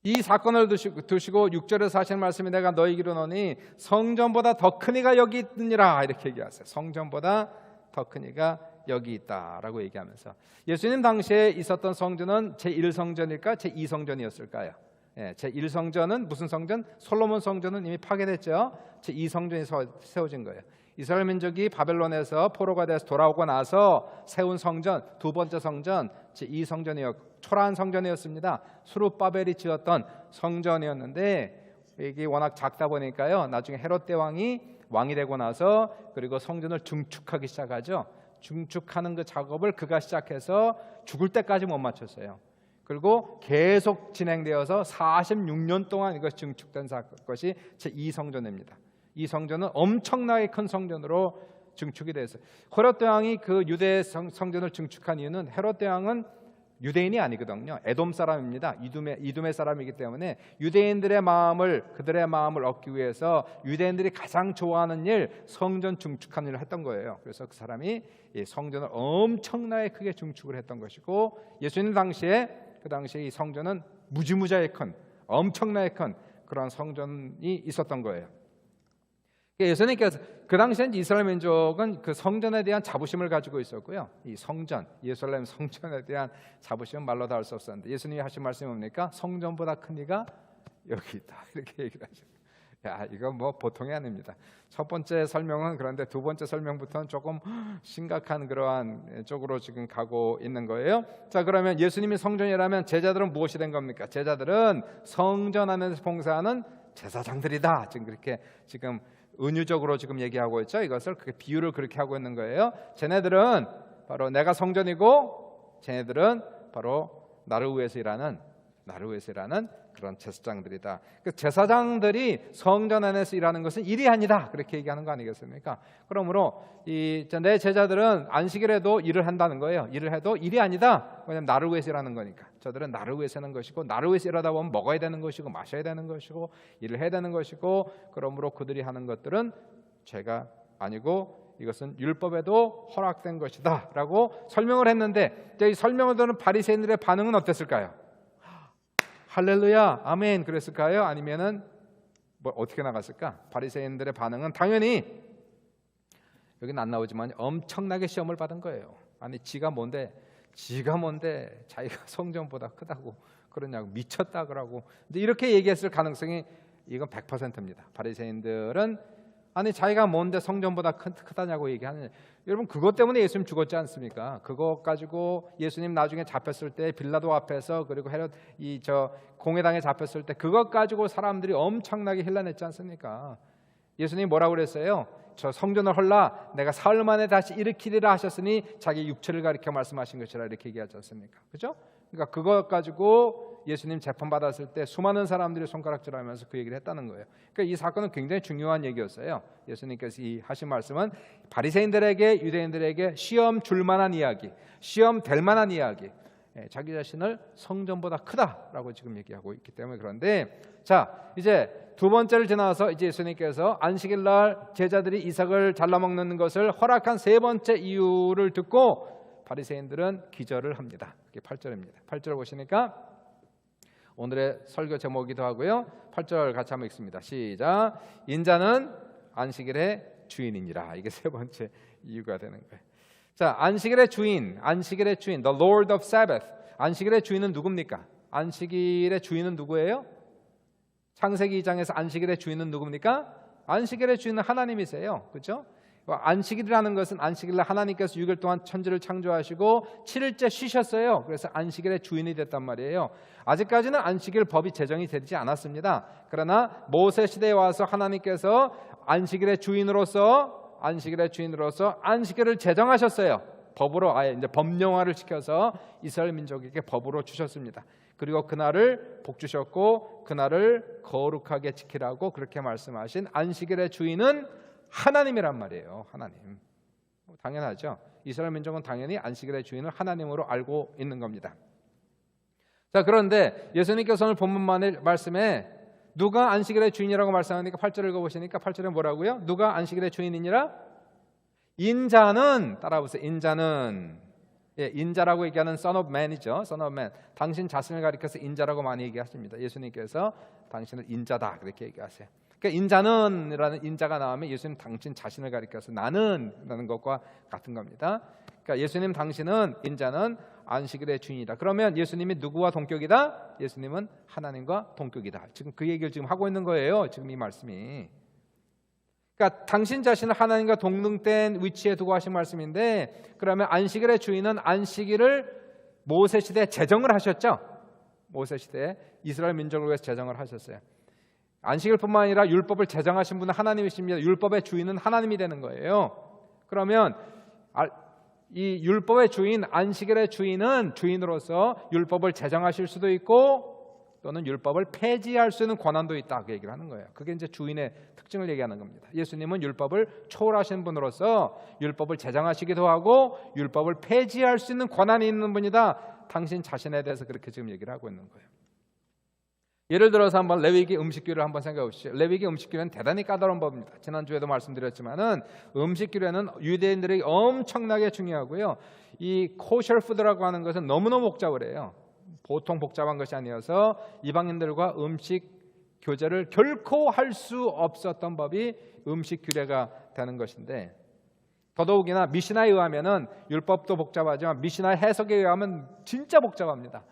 이 사건을 두시고 6절에서 하시는 말씀이, 내가 너희에게 이르노니 성전보다 더 큰 이가 여기 있느니라, 이렇게 얘기하세요. 성전보다 더 큰 이가 여기 있다라고 얘기하면서, 예수님 당시에 있었던 성전은 제1성전일까 제2성전이었을까요? 제1성전은 무슨 성전? 솔로몬 성전은 이미 파괴됐죠. 제2성전이 세워진 거예요. 이스라엘 민족이 바벨론에서 포로가 돼서 돌아오고 나서 세운 성전, 두 번째 성전, 제2성전이었고, 초라한 성전이었습니다. 스룹바벨이 지었던 성전이었는데, 이게 워낙 작다 보니까요, 나중에 헤롯 대왕이 왕이 되고 나서, 그리고 성전을 증축하기 시작하죠. 증축하는 그 작업을 그가 시작해서 죽을 때까지 못 마쳤어요. 그리고 계속 진행되어서 46년 동안 이것이 증축된 것이 제2성전입니다. 이 성전은 엄청나게 큰 성전으로 증축이 됐어요. 헤롯 대왕이 그 유대 성전을 증축한 이유는, 헤롯 대왕은 유대인이 아니거든요. 에돔 사람입니다. 이둠의 사람이기 때문에 유대인들의 마음을, 그들의 마음을 얻기 위해서 유대인들이 가장 좋아하는 일, 성전 증축하는 일을 했던 거예요. 그래서 그 사람이 이 성전을 엄청나게 크게 증축을 했던 것이고, 예수님 당시에 그 당시에 이 성전은 무지무지하게 큰, 엄청나게 큰 그런 성전이 있었던 거예요. 예수님께서 그 당시엔 이스라엘 민족은 그 성전에 대한 자부심을 가지고 있었고요. 이 성전, 예루살렘 성전에 대한 자부심은 말로 다 할 수 없었는데, 예수님이 하신 말씀이 뭡니까? 성전보다 큰 이가 여기 있다, 이렇게 얘기를 하셨어요. 야, 이건 뭐 보통이 아닙니다. 첫 번째 설명은 그런데 두 번째 설명부터는 조금 심각한 그러한 쪽으로 지금 가고 있는 거예요. 자, 그러면 예수님이 성전이라면 제자들은 무엇이 된 겁니까? 제자들은 성전 안에서 봉사하는 제사장들이다. 지금 그렇게 지금 은유적으로 지금 얘기하고 있죠. 이것을 그렇게 비유를 그렇게 하고 있는 거예요. 쟤네들은 바로 내가 성전이고, 쟤네들은 바로 나를 위해서 일하는 그런 제사장들이다. 그 제사장들이 성전 안에서 일하는 것은 일이 아니다, 그렇게 얘기하는 거 아니겠습니까? 그러므로 내 제자들은 안식일에도 일을 한다는 거예요. 일을 해도 일이 아니다. 왜냐하면 나를 위해서 일하는 거니까. 저들은 나를 위해서 하는 것이고, 나를 위해서 일하다 보면 먹어야 되는 것이고, 마셔야 되는 것이고, 일을 해야 되는 것이고, 그러므로 그들이 하는 것들은 죄가 아니고 이것은 율법에도 허락된 것이다 라고 설명을 했는데, 이 설명을 듣는 바리새인들의 반응은 어땠을까요? 할렐루야, 아멘 그랬을까요? 아니면은 뭐 어떻게 나갔을까? 바리새인들의 반응은 당연히, 여기는 안 나오지만 엄청나게 시험을 받은 거예요. 아니 지가 뭔데 자기가 성전보다 크다고 그러냐고, 미쳤다 그러고, 근데 이렇게 얘기했을 가능성이 이건 100%입니다. 바리새인들은 아니 자기가 뭔데 성전보다 크다냐고 얘기하느냐. 여러분, 그것 때문에 예수님 죽었지 않습니까? 그거 가지고 예수님 나중에 잡혔을 때 빌라도 앞에서, 그리고 헤롯 공회당에 잡혔을 때 그것 가지고 사람들이 엄청나게 혼란했지 않습니까? 예수님이 뭐라고 그랬어요? 저 성전을 헐라 내가 사흘 만에 다시 일으키리라 하셨으니 자기 육체를 가리켜 말씀하신 것이라, 이렇게 얘기하지 않습니까? 그죠? 그러니까 그것 가지고 예수님 재판받았을 때 수많은 사람들이 손가락질하면서 그 얘기를 했다는 거예요. 그러니까 이 사건은 굉장히 중요한 얘기였어요. 예수님께서 이 하신 말씀은 바리새인들에게, 유대인들에게 시험 줄 만한 이야기, 시험 될 만한 이야기, 자기 자신을 성전보다 크다라고 지금 얘기하고 있기 때문에. 그런데 자, 이제 두 번째를 지나서 이제 예수님께서 안식일 날 제자들이 이삭을 잘라 먹는 것을 허락한 세 번째 이유를 듣고 바리새인들은 기절을 합니다. 그게 8절입니다. 8절 보시니까 오늘의 설교 제목이기도 하고요. 8절 같이 한번 읽습니다. 시작. 인자는 안식일의 주인이니라. 이게 세 번째 이유가 되는 거예요. 자, 안식일의 주인, the Lord of Sabbath. 안식일의 주인은 누굽니까? 안식일의 주인은 누구예요? 창세기 2장에서 안식일의 주인은 누굽니까? 안식일의 주인은 하나님이세요. 그렇죠? 안식일이라는 것은 안식일날 하나님께서 6일 동안 천지를 창조하시고 7일째 쉬셨어요. 그래서 안식일의 주인이 됐단 말이에요. 아직까지는 안식일 법이 제정이 되지 않았습니다. 그러나 모세 시대에 와서 하나님께서 안식일의 주인으로서 안식일을 제정하셨어요. 법으로 아예 이제 법령화를 시켜서 이스라엘 민족에게 법으로 주셨습니다. 그리고 그날을 복 주셨고 그날을 거룩하게 지키라고 그렇게 말씀하신 안식일의 주인은 하나님이란 말이에요. 하나님. 당연하죠. 이스라엘 민족은 당연히 안식일의 주인을 하나님으로 알고 있는 겁니다. 자, 그런데 예수님께서 오늘 본문 말씀에 누가 안식일의 주인이라고 말씀하니까 8절 읽어보시니까 8절에 뭐라고요? 누가 안식일의 주인이니라? 인자는, 따라보세요. 인자는, 인자라고 얘기하는 Son of Man이죠. Son of Man. 당신 자신을 가리켜서 인자라고 많이 얘기하십니다. 예수님께서 당신은 인자다 그렇게 얘기하세요. 그러니까 인자는이라는 인자가 나오면 예수님 당신 자신을 가리켜서 나는라는 것과 같은 겁니다. 그러니까 예수님 당신은, 인자는 안식일의 주인이다. 그러면 예수님이 누구와 동격이다? 예수님은 하나님과 동격이다. 지금 그 얘기를 지금 하고 있는 거예요. 지금 이 말씀이. 그러니까 당신 자신을 하나님과 동등된 위치에 두고 하신 말씀인데, 그러면 안식일의 주인은 안식일을 모세 시대에 제정을 하셨죠. 모세 시대에 이스라엘 민족을 위해서 제정을 하셨어요. 안식일뿐만 아니라 율법을 제정하신 분은 하나님이십니다. 율법의 주인은 하나님이 되는 거예요. 그러면 이 율법의 주인, 안식일의 주인은 주인으로서 율법을 제정하실 수도 있고 또는 율법을 폐지할 수 있는 권한도 있다, 그 얘기를 하는 거예요. 그게 이제 주인의 특징을 얘기하는 겁니다. 예수님은 율법을 초월하신 분으로서 율법을 제정하시기도 하고 율법을 폐지할 수 있는 권한이 있는 분이다. 당신 자신에 대해서 그렇게 지금 얘기를 하고 있는 거예요. 예를 들어서 한번 레위기 음식규례를 한번 생각해 보시죠. 레위기 음식규례는 대단히 까다로운 법입니다. 지난주에도 말씀드렸지만은 음식규례는 유대인들에게 엄청나게 중요하고요. 이 코셔 푸드라고 하는 것은 너무너무 복잡해요. 보통 복잡한 것이 아니어서 이방인들과 음식 교제를 결코 할 수 없었던 법이 음식규례가 되는 것인데, 더더욱이나 미시나에 의하면은 율법도 복잡하지만 미시나 해석에 의하면 진짜 복잡합니다.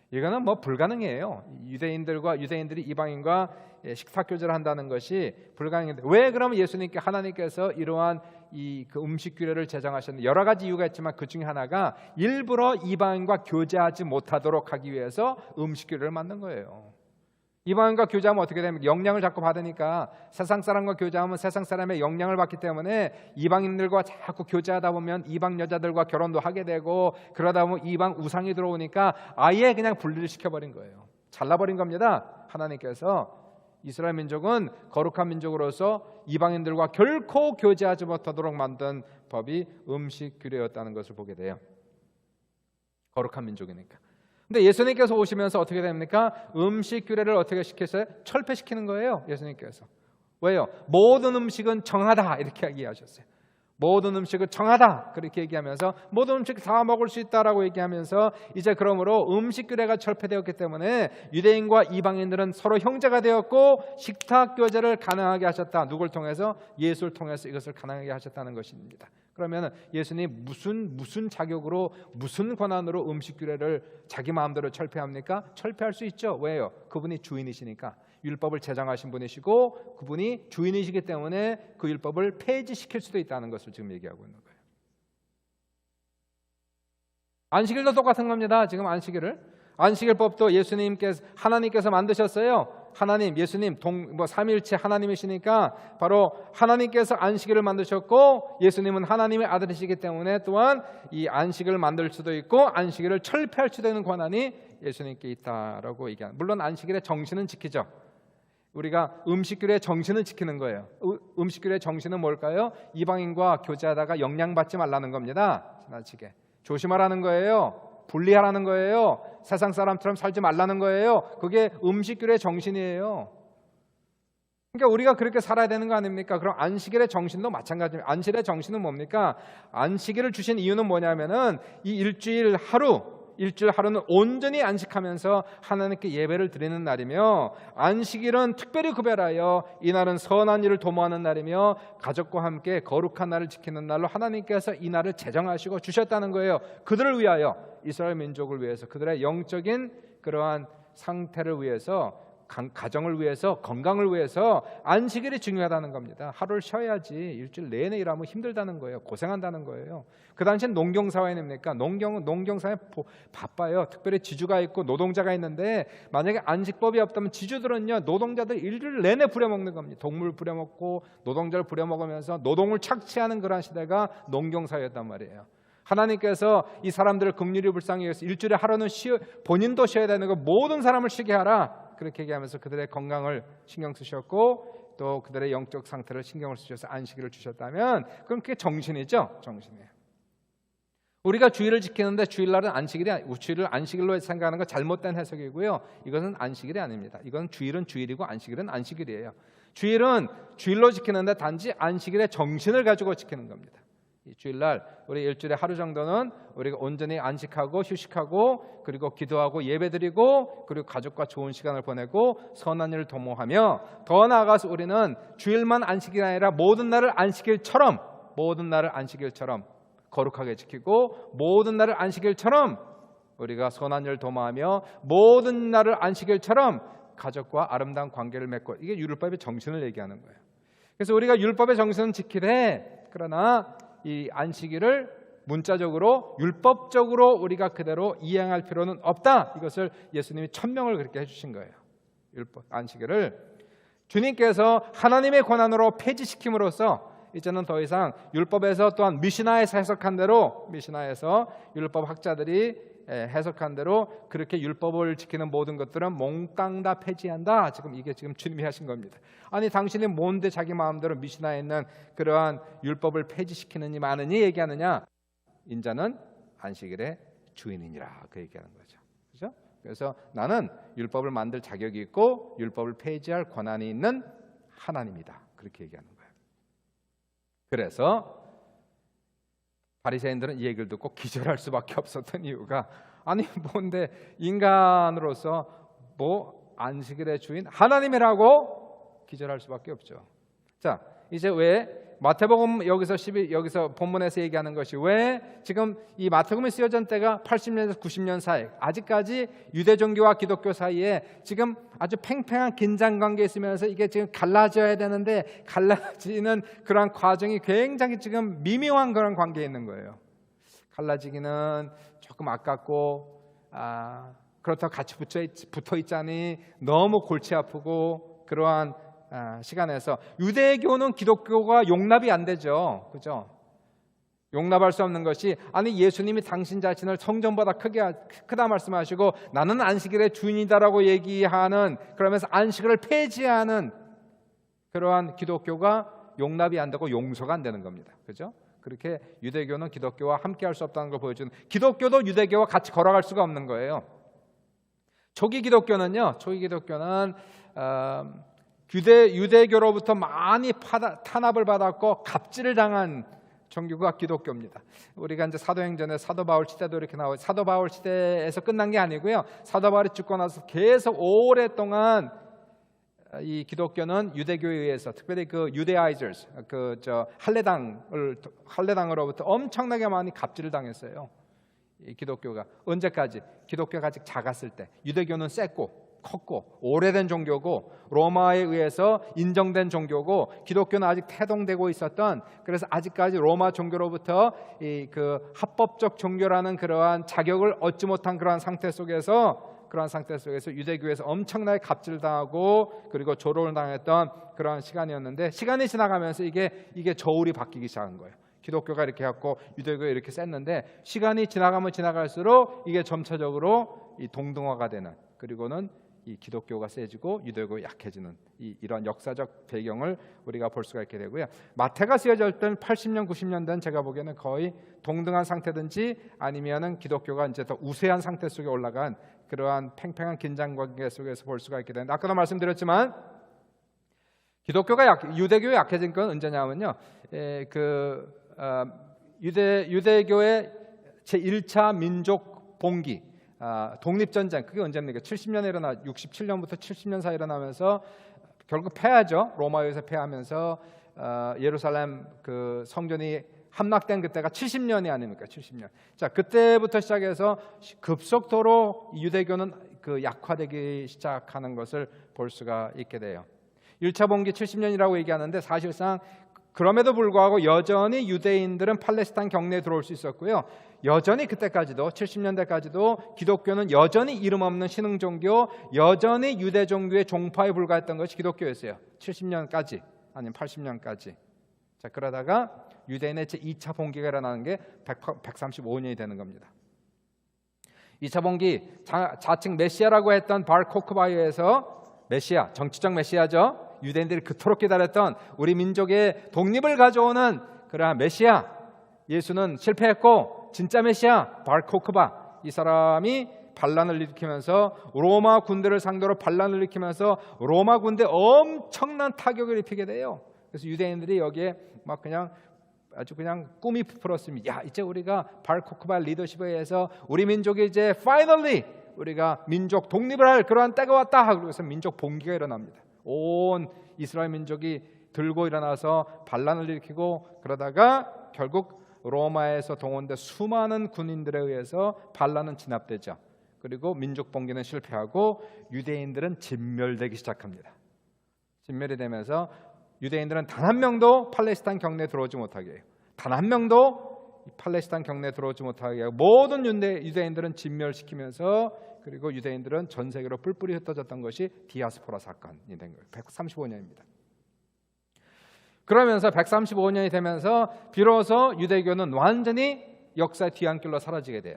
이거는 뭐 불가능해요. 유대인들이 이방인과 식탁 교제를 한다는 것이 불가능한데, 왜 그러면 예수님께 하나님께서 이러한 그 음식 규례를 제정하셨는데, 여러 가지 이유가 있지만 그 중에 하나가 일부러 이방인과 교제하지 못하도록 하기 위해서 음식 규례를 만든 거예요. 이방인과 교제하면 어떻게 됩니까? 영향을 자꾸 받으니까, 세상 사람과 교제하면 세상 사람의 영향을 받기 때문에 이방인들과 자꾸 교제하다 보면 이방 여자들과 결혼도 하게 되고, 그러다 보면 이방 우상이 들어오니까 아예 그냥 분리를 시켜버린 거예요. 잘라버린 겁니다. 하나님께서 이스라엘 민족은 거룩한 민족으로서 이방인들과 결코 교제하지 못하도록 만든 법이 음식 규례였다는 것을 보게 돼요. 거룩한 민족이니까. 근데 예수님께서 오시면서 어떻게 됩니까? 음식 규례를 어떻게 시켰어요? 철폐시키는 거예요. 예수님께서. 왜요? 모든 음식은 정하다 이렇게 얘기하셨어요. 모든 음식은 정하다 그렇게 얘기하면서 모든 음식 다 먹을 수 있다라고 얘기하면서, 이제 그러므로 음식 규례가 철폐되었기 때문에 유대인과 이방인들은 서로 형제가 되었고 식탁 교제를 가능하게 하셨다. 누굴 통해서? 예수를 통해서 이것을 가능하게 하셨다는 것입니다. 그러면 예수님 무슨 자격으로, 무슨 권한으로 음식 규례를 자기 마음대로 철폐합니까? 철폐할 수 있죠. 왜요? 그분이 주인이시니까. 율법을 제정하신 분이시고 그분이 주인이시기 때문에 그 율법을 폐지시킬 수도 있다는 것을 지금 얘기하고 있는 거예요. 안식일도 똑같은 겁니다. 지금 안식일법도 하나님께서 만드셨어요. 예수님 삼위일체 하나님이시니까 바로 하나님께서 안식일을 만드셨고, 예수님은 하나님의 아들이시기 때문에 또한 이 안식일을 만들 수도 있고 안식일을 철폐할 수도 있는 권한이 예수님께 있다라고 얘기합니다. 물론 안식일의 정신은 지키죠. 우리가 음식규례의 정신을 지키는 거예요. 음식규례의 정신은 뭘까요? 이방인과 교제하다가 영향받지 말라는 겁니다. 지나치게 조심하라는 거예요. 분리하라는 거예요. 세상 사람처럼 살지 말라는 거예요. 그게 음식규례의 정신이에요. 그러니까 우리가 그렇게 살아야 되는 거 아닙니까? 그럼 안식일의 정신도 마찬가지입니다. 안식일의 정신은 뭡니까? 안식일을 주신 이유는 뭐냐면은 이 일주일 하루는 온전히 안식하면서 하나님께 예배를 드리는 날이며, 안식일은 특별히 구별하여 이날은 선한 일을 도모하는 날이며 가족과 함께 거룩한 날을 지키는 날로 하나님께서 이 날을 제정하시고 주셨다는 거예요. 그들을 위하여, 이스라엘 민족을 위해서, 그들의 영적인 그러한 상태를 위해서, 가정을 위해서, 건강을 위해서 안식일이 중요하다는 겁니다. 하루를 쉬어야지 일주일 내내 일하면 힘들다는 거예요. 고생한다는 거예요. 그 당시엔 농경사회입니까? 농경사회 바빠요. 특별히 지주가 있고 노동자가 있는데, 만약에 안식법이 없다면 지주들은요, 노동자들 일주일 내내 부려먹는 겁니다. 동물 부려먹고 노동자를 부려먹으면서 노동을 착취하는 그런 시대가 농경사회였단 말이에요. 하나님께서 이 사람들을 긍휼히 불쌍히 여기서 일주일에 하루는 본인도 쉬어야 되는 거, 모든 사람을 쉬게 하라 그렇게 얘기하면서 그들의 건강을 신경 쓰셨고 또 그들의 영적 상태를 신경을 쓰셔서 안식일을 주셨다면, 그럼 그게 정신이죠. 정신이에요. 우리가 주일을 지키는데 주일날은 주일을 안식일로 생각하는 건 잘못된 해석이고요. 이것은 안식일이 아닙니다. 이건 주일은 주일이고 안식일은 안식일이에요. 주일은 주일로 지키는데 단지 안식일의 정신을 가지고 지키는 겁니다. 이 주일날 우리 일주일에 하루 정도는 우리가 온전히 안식하고 휴식하고 그리고 기도하고 예배드리고 그리고 가족과 좋은 시간을 보내고 선한 일을 도모하며, 더 나아가서 우리는 주일만 안식이 아니라 모든 날을 안식일처럼 거룩하게 지키고, 모든 날을 안식일처럼 우리가 선한 일을 도모하며, 모든 날을 안식일처럼 가족과 아름다운 관계를 맺고, 이게 율법의 정신을 얘기하는 거예요. 그래서 우리가 율법의 정신은 지키되, 그러나 이 안식일을 문자적으로 율법적으로 우리가 그대로 이행할 필요는 없다. 이것을 예수님이 천명을 그렇게 해주신 거예요. 율법 안식일을 주님께서 하나님의 권한으로 폐지시킴으로써 이제는 더 이상 율법에서, 또한 미시나에서 해석한 대로, 미시나에서 율법 학자들이 해석한 대로 그렇게 율법을 지키는 모든 것들은 몽땅 다 폐지한다. 이게 주님이 하신 겁니다. 아니 당신이 뭔데 자기 마음대로 미시나에 있는 그러한 율법을 폐지시키느니 마느니 얘기하느냐? 인자는 안식일에 주인이니라 그 얘기하는 거죠. 그렇죠? 그래서 나는 율법을 만들 자격이 있고 율법을 폐지할 권한이 있는 하나님이다. 그렇게 얘기하는 거예요. 그래서 바리새인들은 이 얘기를 듣고 기절할 수밖에 없었던 이유가 아니 뭔데 인간으로서 뭐 안식일의 주인 하나님이라고 기절할 수밖에 없죠. 자, 이제 왜 마태복음 여기서 본문에서 얘기하는 것이 왜 지금 이 마태복음이 쓰여진 때가 80년에서 90년 사이 아직까지 유대 종교와 기독교 사이에 지금 아주 팽팽한 긴장 관계에 있으면서 이게 지금 갈라져야 되는데 갈라지는 그런 과정이 굉장히 지금 미묘한 그런 관계에 있는 거예요. 갈라지기는 조금 아깝고 그렇다고 같이 붙어 있자니 너무 골치 아프고 그러한 시간에서 유대교는 기독교가 용납이 안 되죠. 그죠? 용납할 수 없는 것이 아니 예수님이 당신 자신을 성전보다 크다 말씀하시고 나는 안식일의 주인이다라고 얘기하는 그러면서 안식일을 폐지하는 그러한 기독교가 용납이 안 되고 용서가 안 되는 겁니다. 그죠? 그렇게 유대교는 기독교와 함께할 수 없다는 걸 보여주는 기독교도 유대교와 같이 걸어갈 수가 없는 거예요. 초기 기독교는 유대교로부터 많이 탄압을 받았고 갑질을 당한 종교가 기독교입니다. 우리가 이제 사도행전에 사도 바울 시대도 이렇게 나오고 사도 바울 시대에서 끝난 게 아니고요. 사도 바울이 죽고 나서 계속 오랫동안 이 기독교는 유대교에 의해서 특별히 그 유대아이저스 할례당으로부터 엄청나게 많이 갑질을 당했어요. 이 기독교가 언제까지? 기독교가 아직 작았을 때 유대교는 셌고 컸고 오래된 종교고 로마에 의해서 인정된 종교고 기독교는 아직 태동되고 있었던 그래서 아직까지 로마 종교로부터 그 합법적 종교라는 그러한 자격을 얻지 못한 그러한 상태 속에서 유대교에서 엄청나게 갑질을 당하고 그리고 조롱을 당했던 그러한 시간이었는데 시간이 지나가면서 이게 저울이 바뀌기 시작한 거예요. 기독교가 이렇게 했고 유대교가 이렇게 셌는데 시간이 지나가면 지나갈수록 이게 점차적으로 이 동등화가 되는 그리고는 이 기독교가 세지고 유대교가 약해지는 이런 역사적 배경을 우리가 볼 수가 있게 되고요. 마태가 쓰여질 때는 80년, 90년대는 제가 보기에는 거의 동등한 상태든지 아니면은 기독교가 이제 더 우세한 상태 속에 올라간 그러한 팽팽한 긴장 관계 속에서 볼 수가 있게 되는데 아까도 말씀드렸지만 유대교가 약해진 건 언제냐면요. 유대교의 제1차 민족 봉기 독립전쟁 그게 언제입니까? 70년에 67년부터 70년 사이에 일어나면서 결국 패하죠. 로마에서 패하면서 예루살렘 그 성전이 함락된 그때가 70년이 아닙니까? 70년. 자, 그때부터 시작해서 급속도로 유대교는 그 약화되기 시작하는 것을 볼 수가 있게 돼요. 1차 봉기 70년이라고 얘기하는데 사실상 그럼에도 불구하고 여전히 유대인들은 팔레스타인 경내에 들어올 수 있었고요. 여전히 그때까지도 70년대까지도 기독교는 여전히 이름 없는 신흥 종교, 여전히 유대 종교의 종파에 불과했던 것이 기독교였어요. 70년까지 아니면 80년까지. 자, 그러다가 유대인의 제2차 봉기가 일어나는 게 135년이 되는 겁니다. 2차 봉기 자칭 메시아라고 했던 발 코크바이에서 메시아, 정치적 메시아죠. 유대인들이 그토록 기다렸던 우리 민족의 독립을 가져오는 그러한 메시아 예수는 실패했고 진짜 메시아 발 코크바 이 사람이 반란을 일으키면서 로마 군대를 상대로 반란을 일으키면서 로마 군대에 엄청난 타격을 입히게 돼요. 그래서 유대인들이 여기에 막 그냥 아주 그냥 꿈이 부풀었습니다. 야, 이제 우리가 발 코크바 리더십에 의해서 우리 민족이 이제 finally 우리가 민족 독립을 할 그러한 때가 왔다. 그래서 민족 봉기가 일어납니다. 온 이스라엘 민족이 들고 일어나서 반란을 일으키고 그러다가 결국 로마에서 동원된 수많은 군인들에 의해서 반란은 진압되죠. 그리고 민족 봉기는 실패하고 유대인들은 진멸되기 시작합니다. 진멸이 되면서 유대인들은 단 한 명도 팔레스타인 경내에 들어오지 못하게 해요. 단 한 명도 팔레스타인 경내에 들어오지 못하게 해요. 모든 유대인들은 진멸시키면서 그리고 유대인들은 전 세계로 뿔뿔이 흩어졌던 것이 디아스포라 사건이 된 거예요. 135년입니다. 그러면서 135년이 되면서 비로소 유대교는 완전히 역사의 뒤안길로 사라지게 돼요.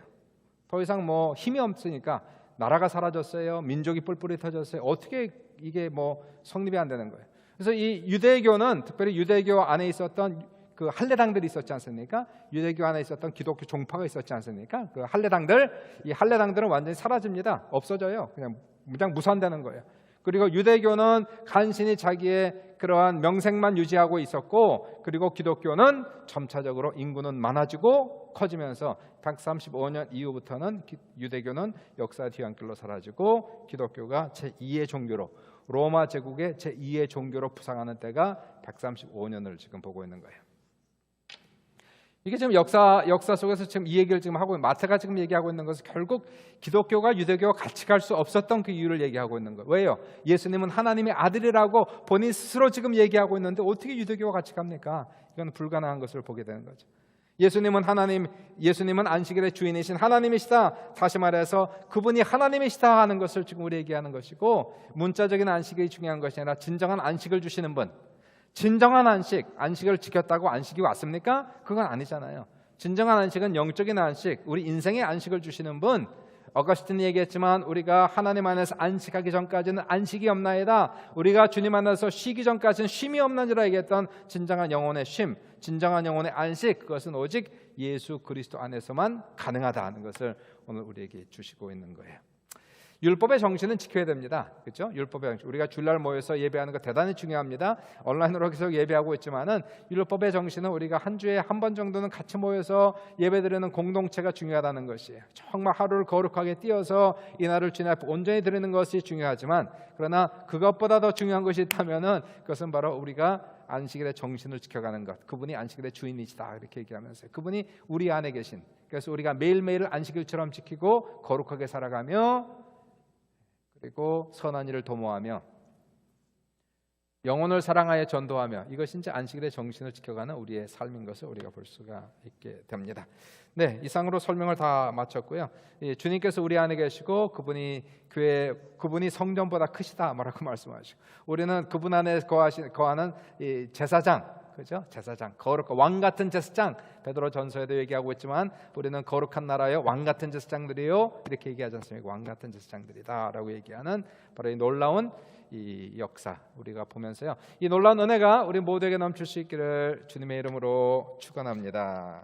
더 이상 뭐 힘이 없으니까 나라가 사라졌어요. 민족이 뿔뿔이 흩어졌어요. 어떻게 이게 뭐 성립이 안 되는 거예요. 그래서 이 유대교는 특별히 유대교 안에 있었던 그 할례당들이 있었지 않습니까? 유대교 안에 있었던 기독교 종파가 있었지 않습니까? 그 할례당들, 이 할례당들은 완전히 사라집니다. 없어져요. 그냥 무산되는 거예요. 그리고 유대교는 간신히 자기의 그러한 명색만 유지하고 있었고, 그리고 기독교는 점차적으로 인구는 많아지고 커지면서 135년 이후부터는 유대교는 역사의 뒤안길로 사라지고 기독교가 제2의 종교로, 로마 제국의 제2의 종교로 부상하는 때가 135년을 지금 보고 있는 거예요. 이게 지금 역사 속에서 지금 이 얘기를 지금 하고, 마태가 지금 얘기하고 있는 것은 결국 기독교가 유대교와 같이 갈 수 없었던 그 이유를 얘기하고 있는 거예요. 왜요? 예수님은 하나님의 아들이라고 본인 스스로 지금 얘기하고 있는데 어떻게 유대교와 같이 갑니까? 이건 불가능한 것을 보게 되는 거죠. 예수님은 안식일의 주인이신 하나님이시다. 다시 말해서 그분이 하나님이시다 하는 것을 지금 우리 얘기하는 것이고, 문자적인 안식이 중요한 것이 아니라 진정한 안식을 주시는 분, 진정한 안식을 지켰다고 안식이 왔습니까? 그건 아니잖아요. 진정한 안식은 영적인 안식, 우리 인생의 안식을 주시는 분. 어거스틴이 얘기했지만 우리가 하나님 안에서 안식하기 전까지는 안식이 없나이다. 우리가 주님 안에서 쉬기 전까지는 쉼이 없나니라 얘기했던 진정한 영혼의 쉼, 진정한 영혼의 안식, 그것은 오직 예수 그리스도 안에서만 가능하다 하는 것을 오늘 우리에게 주시고 있는 거예요. 율법의 정신은 지켜야 됩니다. 그렇죠? 율법의 정신. 우리가 주일날 모여서 예배하는 거 대단히 중요합니다. 온라인으로 계속 예배하고 있지만은 율법의 정신은 우리가 한 주에 한 번 정도는 같이 모여서 예배드리는 공동체가 중요하다는 것이에요. 정말 하루를 거룩하게 띄어서 이 날을 주님 앞에 온전히 드리는 것이 중요하지만, 그러나 그것보다 더 중요한 것이 있다면은 그것은 바로 우리가 안식일의 정신을 지켜가는 것. 그분이 안식일의 주인이시다 이렇게 얘기하면서 그분이 우리 안에 계신, 그래서 우리가 매일매일 안식일처럼 지키고 거룩하게 살아가며, 그리고 선한 일을 도모하며 영혼을 사랑하여 전도하며, 이것이 이제 안식일의 정신을 지켜가는 우리의 삶인 것을 우리가 볼 수가 있게 됩니다. 네, 이상으로 설명을 다 마쳤고요. 주님께서 우리 안에 계시고 그분이 성전보다 크시다 뭐라고 말씀하시고, 우리는 그분 안에 거하는 이 제사장, 그죠? 제사장, 거룩한 왕 같은 제사장. 베드로 전서에도 얘기하고 있지만 우리는 거룩한 나라요 왕 같은 제사장들이요 이렇게 얘기하지 않습니까? 왕 같은 제사장들이다라고 얘기하는 바로 이 놀라운 이 역사 우리가 보면서요, 이 놀라운 은혜가 우리 모두에게 넘칠 수 있기를 주님의 이름으로 축원합니다.